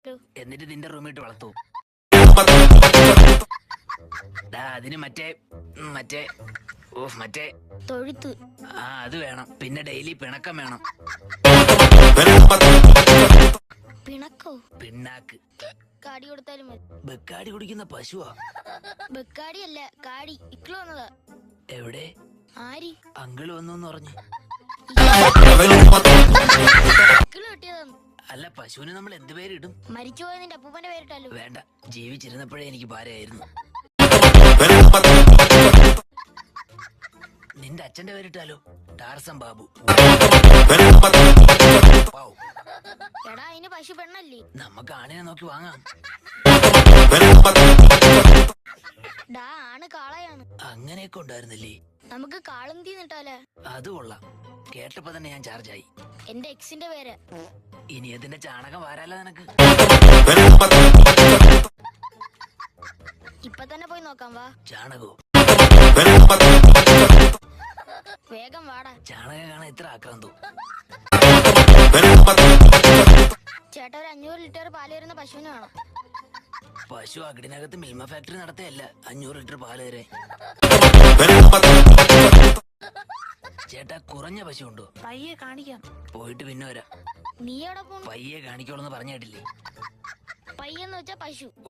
എന്നിട്ട് നിന്റെ റൂമിട്ട് വളർത്തു. അതിന് മറ്റേ മറ്റേ മറ്റേ തൊഴുത്ത്. അത് വേണം. പിന്നെ ഡെയിലി പിണക്കം വേണം. പിണക്കോ? പിണ്ണാക്ക്. കാടി കൊടുത്താലും മതി. ബെക്കാടി കുടിക്കുന്ന പശുവാ. ബെക്കാടി അല്ല, കാടി. ഇക്കള് വന്നതാ. എവിടെ? ആരി? അങ്കിള് വന്നു പറഞ്ഞു. ഇക്കള് കിട്ടിയതാണ്. അല്ല, പശുവിന് നമ്മൾ എന്ത് പേരിടും? മരിച്ചുപോയ നിന്റെ അപ്പൂപ്പന്റെ പേരിട്ടാലോ? വേണ്ട, ജീവിച്ചിരുന്നപ്പോഴേ എനിക്ക് ഭാരമായിരുന്നു. നിന്റെ അച്ഛന്റെ പേരിട്ടാലോ? ടാർസം ബാബു. എടാ, അതിന് പശു പെണ്ണല്ലേ? നമുക്ക് ആണിനെ നോക്കി വാങ്ങാം. ഡാ, ആണ് കാളയാണ്. അങ്ങനെയൊക്കെ ഉണ്ടായിരുന്നില്ലേ? നമുക്ക് കാളന്തി നിട്ടാലേ? അത് കൊള്ളാം. കേട്ടപ്പോ തന്നെ ഞാൻ ചാർജായി. എന്റെ എക്സിന്റെ പേര്. ഇനി അതിന്റെ ചാണകം വാരാല നിനക്ക്. ഇപ്പൊ തന്നെ പോയി നോക്കാം, വാ. ചാണകോ? വേഗം വാടാ. ചാണകം കാണാൻ ഇത്ര ആക്രാന്തോ? ചേട്ടാ, ഒരു 500 ലിറ്റർ പാല് വരുന്ന പശുവിന് വേണം. പശു അകിടിനകത്ത് മിൽമ ഫാക്ടറി നടത്തിയല്ല 500 ലിറ്റർ പാല് വരെ. ചേട്ടാ, കുറഞ്ഞ പശു ഉണ്ടോ? പയ്യെ കാണിക്കാം. പോയിട്ട് പിന്നെ വരാം. നീ എവിടെ പോണു? പയ്യെ കാണിക്കോളെന്ന് പറഞ്ഞ കേട്ടില്ലേ? പയ്യെന്ന് വെച്ചാ പശു.